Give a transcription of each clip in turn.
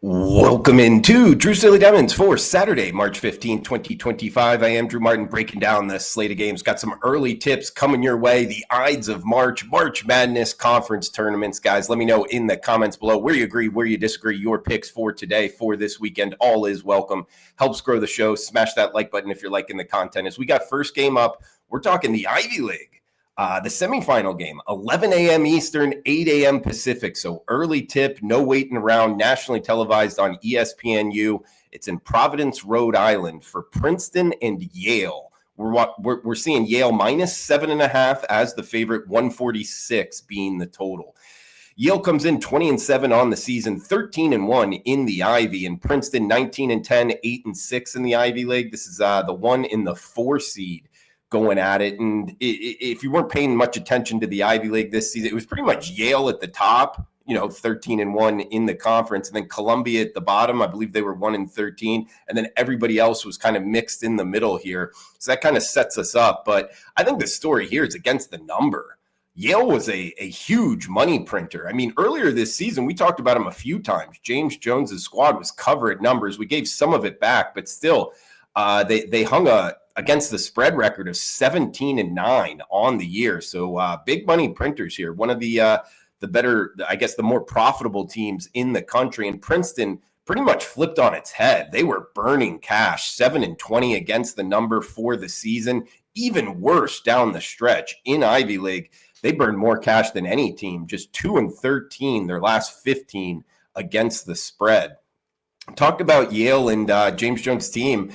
Welcome into Drew's Daily Diamonds for Saturday, March 15, 2025. I am Drew Martin breaking down the slate of games. Got some early tips coming your way. The Ides of March Madness conference tournaments. Guys, let me know in the comments below where you agree, where you disagree, your picks for today, for this weekend. All is welcome. Helps grow the show. Smash that like button if you're liking the content. As we got first game up, we're talking the Ivy League. The semifinal game, 11 a.m. Eastern, 8 a.m. Pacific. So early tip, no waiting around, nationally televised on ESPNU. It's in Providence, Rhode Island for Princeton and Yale. We're seeing Yale minus 7.5 as the favorite, 146 being the total. Yale comes in 20-7 on the season, 13-1 in the Ivy, and Princeton 19-10, 8-6 in the Ivy League. This is the one in the 4 seed going at it. And if you weren't paying much attention to the Ivy League this season, it was pretty much Yale at the top, 13-1 in the conference, and then Columbia at the bottom. I believe they were 1-13, and then everybody else was kind of mixed in the middle here. So that kind of sets us up. But I think the story here is against the number. Yale was a huge money printer. I mean, earlier this season, we talked about him a few times. James Jones's squad was covered numbers. We gave some of it back, but still, they hung against the spread record of 17-9 on the year. So big money printers here. One of the better, I guess, the more profitable teams in the country. And Princeton pretty much flipped on its head. They were burning cash, 7-20 against the number for the season. Even worse down the stretch in Ivy League. They burned more cash than any team, just 2-13 their last 15 against the spread. Talked about Yale and James Jones' team.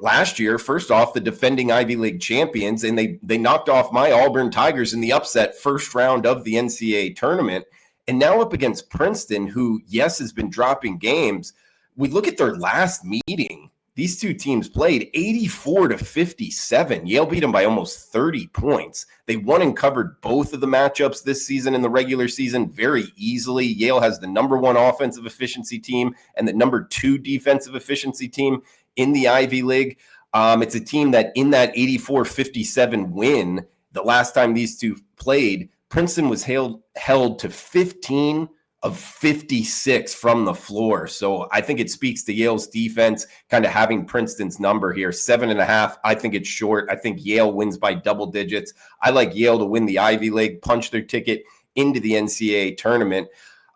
Last year, first off, the defending Ivy League champions, and they knocked off my Auburn Tigers in the upset first round of the NCAA tournament. And now up against Princeton, who, yes, has been dropping games. We look at their last meeting. These two teams played 84-57. Yale beat them by almost 30 points. They won and covered both of the matchups this season in the regular season very easily. Yale has the number 1 offensive efficiency team and the number 2 defensive efficiency team in the Ivy League. It's a team that in that 84-57 win, the last time these two played, Princeton was held to 15 of 56 from the floor. So I think it speaks to Yale's defense kind of having Princeton's number here. 7.5, I think it's short. I think Yale wins by double digits. I like Yale to win the Ivy League, punch their ticket into the NCAA tournament.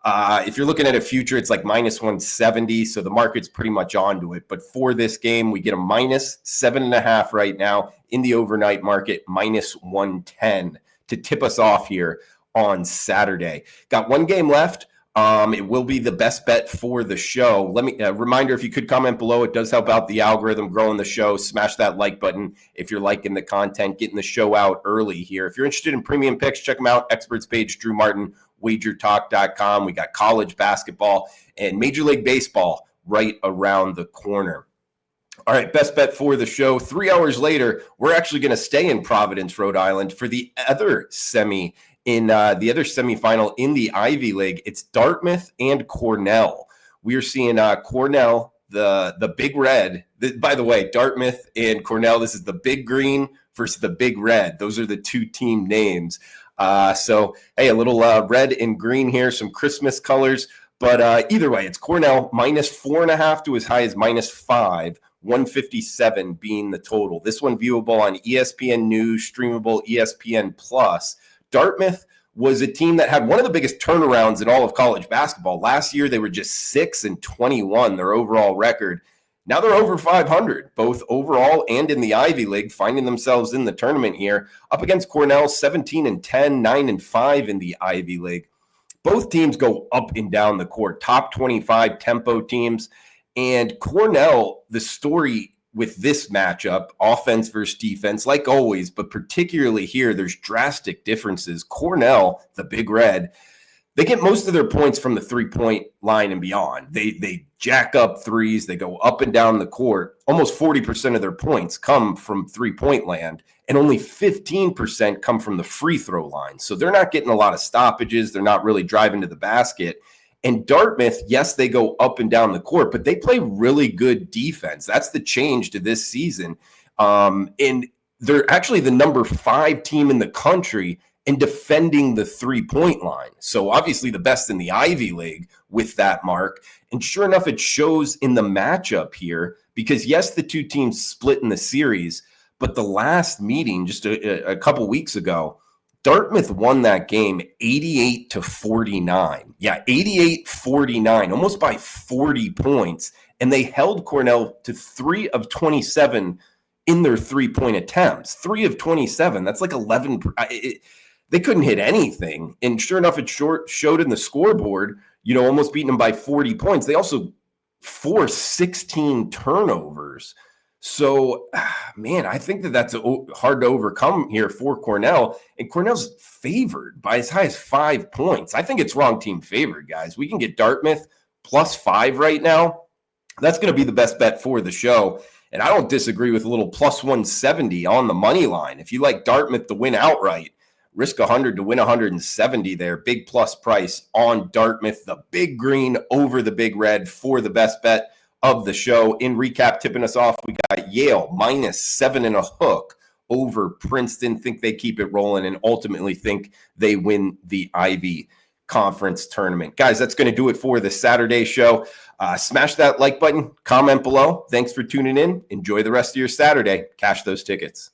If you're looking at a future, it's like minus 170. So the market's pretty much onto it. But for this game, we get a minus 7.5 right now in the overnight market, minus 110 to tip us off here on Saturday. Got one game left. It will be the best bet for the show. Let me reminder, if you could comment below, it does help out the algorithm growing the show. Smash that like button if you're liking the content, getting the show out early here. If you're interested in premium picks, check them out. Experts page, Drew Martin, WagerTalk.com. We got college basketball and Major League Baseball right around the corner. All right, best bet for the show. 3 hours later, we're actually going to stay in Providence, Rhode Island for the other semifinal in the Ivy League. It's Dartmouth and Cornell. We are seeing Cornell, the Big Red. By the way, Dartmouth and Cornell, this is the Big Green versus the Big Red. Those are the two team names. So, hey, a little red and green here, some Christmas colors. But either way, it's Cornell minus 4.5 to as high as minus 5, 157 being the total. This one viewable on ESPN News, streamable ESPN Plus. Dartmouth was a team that had one of the biggest turnarounds in all of college basketball. Last year, they were just 6-21, their overall record. Now they're over 500, both overall and in the Ivy League, finding themselves in the tournament here. Up against Cornell, 17-10, 9-5 in the Ivy League. Both teams go up and down the court, top 25 tempo teams. And Cornell, the story with this matchup, offense versus defense, like always, but particularly here, there's drastic differences. Cornell, the Big Red, they get most of their points from the three-point line and beyond. They jack up threes. They go up and down the court. Almost 40% of their points come from three-point land, and only 15% come from the free throw line. So they're not getting a lot of stoppages. They're not really driving to the basket. And Dartmouth, yes, they go up and down the court, but they play really good defense. That's the change to this season. And they're actually the number 5 team in the country and defending the 3-point line. So obviously the best in the Ivy League with that mark. And sure enough, it shows in the matchup here because, yes, the two teams split in the series, but the last meeting just a couple weeks ago, Dartmouth won that game 88-49. Yeah, 88-49, almost by 40 points. And they held Cornell to 3 of 27 in their 3-point attempts. 3 of 27. That's like 11. They couldn't hit anything. And sure enough, it showed in the scoreboard, almost beating them by 40 points. They also forced 16 turnovers. So, man, I think that's hard to overcome here for Cornell. And Cornell's favored by as high as 5 points. I think it's wrong team favored, guys. We can get Dartmouth +5 right now. That's going to be the best bet for the show. And I don't disagree with a little +170 on the money line. If you like Dartmouth to win outright, risk 100 to win 170 there. Big plus price on Dartmouth, the big green over the big red for the best bet of the show. In recap, tipping us off, we got Yale -7.5 over Princeton. Think they keep it rolling and ultimately think they win the Ivy Conference tournament. Guys, that's going to do it for the Saturday show. Smash that like button, comment below. Thanks for tuning in. Enjoy the rest of your Saturday. Cash those tickets.